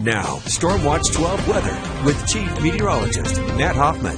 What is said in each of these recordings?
Now, Stormwatch 12 weather with Chief Meteorologist Matt Hoffman.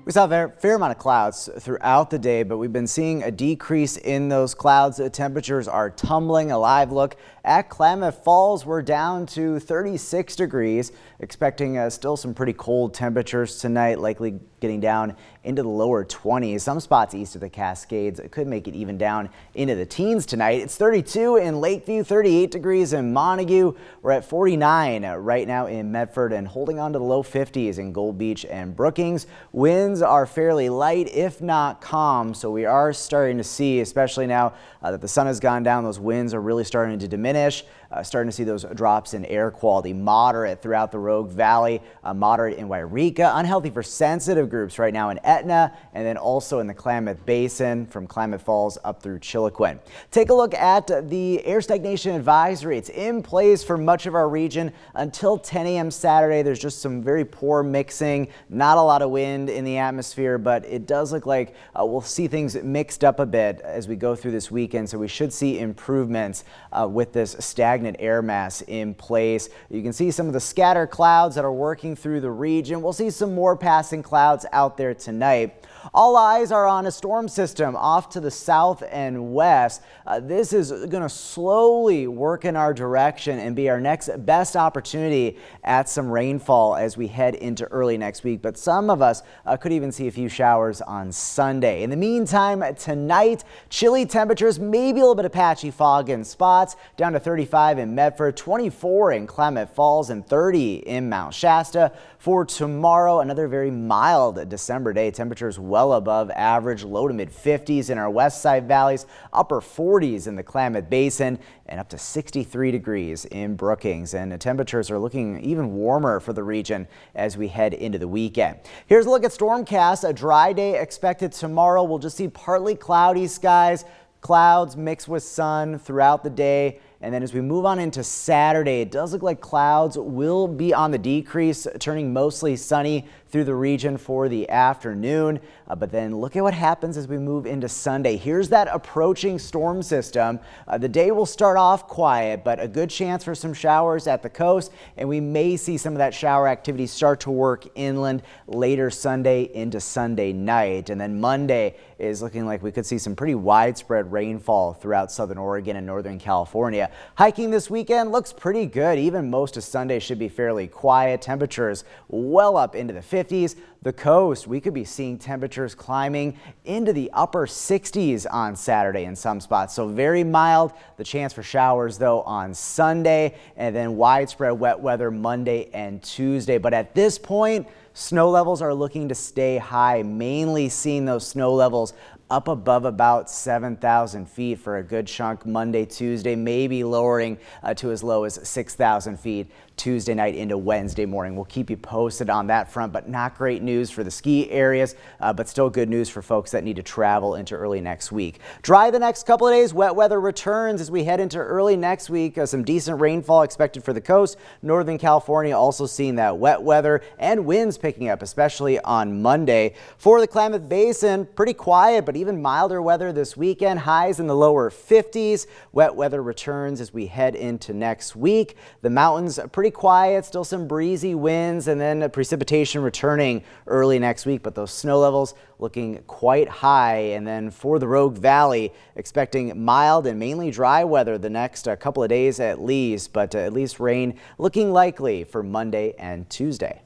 We saw a fair amount of clouds throughout the day, but we've been seeing a decrease in those clouds. Temperatures are tumbling. A live look at Klamath Falls, we're down to 36 degrees. Expecting still some pretty cold temperatures tonight, likely getting down into the lower 20s. Some spots east of the Cascades could make it even down into the teens tonight. It's 32 in Lakeview, 38 degrees in Montague. We're at 49 right now in Medford and holding on to the low 50s in Gold Beach and Brookings. Winds are fairly light, if not calm, so we are starting to see, especially now that the sun has gone down, those winds are really starting to diminish. Starting to see those drops in air quality. Moderate throughout the Rogue Valley, moderate in Wairika, unhealthy for sensitive groups right now in Etna, and then also in the Klamath Basin from Klamath Falls up through Chiloquin. Take a look at the air stagnation advisory. It's in place for much of our region until 10 a.m. Saturday. There's just some very poor mixing, not a lot of wind in the atmosphere, but it does look like we'll see things mixed up a bit as we go through this weekend, so we should see improvements with this stagnant air mass in place. You can see some of the scatter clouds that are working through the region. We'll see some more passing clouds out there tonight. All eyes are on a storm system off to the south and west. This is going to slowly work in our direction and be our next best opportunity at some rainfall as we head into early next week. But some of us could even see a few showers on Sunday. In the meantime, tonight, chilly temperatures, maybe a little bit of patchy fog in spots, down to 35 in Medford, 24 in Klamath Falls, and 30 in Mount Shasta. For tomorrow, another very mild December day. Temperatures well above average, low to mid 50s in our west side valleys, upper 40s in the Klamath Basin, and up to 63 degrees in Brookings. And the temperatures are looking even warmer for the region as we head into the weekend. Here's a look at Stormcast. A dry day expected tomorrow. We'll just see partly cloudy skies, clouds mixed with sun throughout the day. And then as we move on into Saturday, it does look like clouds will be on the decrease, turning mostly sunny through the region for the afternoon. But then look at what happens as we move into Sunday. Here's that approaching storm system. The day will start off quiet, but a good chance for some showers at the coast. And we may see some of that shower activity start to work inland later Sunday into Sunday night. And then Monday is looking like we could see some pretty widespread rainfall throughout southern Oregon and northern California. Hiking this weekend looks pretty good. Even most of Sunday should be fairly quiet. Temperatures well up into the 50s. The coast, we could be seeing temperatures climbing into the upper 60s on Saturday in some spots. So very mild. The chance for showers, though, on Sunday, and then widespread wet weather Monday and Tuesday. But at this point, snow levels are looking to stay high, mainly seeing those snow levels up above about 7,000 feet for a good chunk Monday, Tuesday, maybe lowering to as low as 6,000 feet Tuesday night into Wednesday morning. We'll keep you posted on that front, but not great news for the ski areas, but still good news for folks that need to travel into early next week. Dry the next couple of days. Wet weather returns as we head into early next week. Some decent rainfall expected for the coast. Northern California also seeing that wet weather and winds picking up, especially on Monday. For the Klamath Basin, pretty quiet, but even milder weather this weekend. Highs in the lower 50s. Wet weather returns as we head into next week. The mountains pretty quiet, still some breezy winds, and then precipitation returning early next week, but those snow levels looking quite high. And then for the Rogue Valley, expecting mild and mainly dry weather the next couple of days at least, but at least rain looking likely for Monday and Tuesday.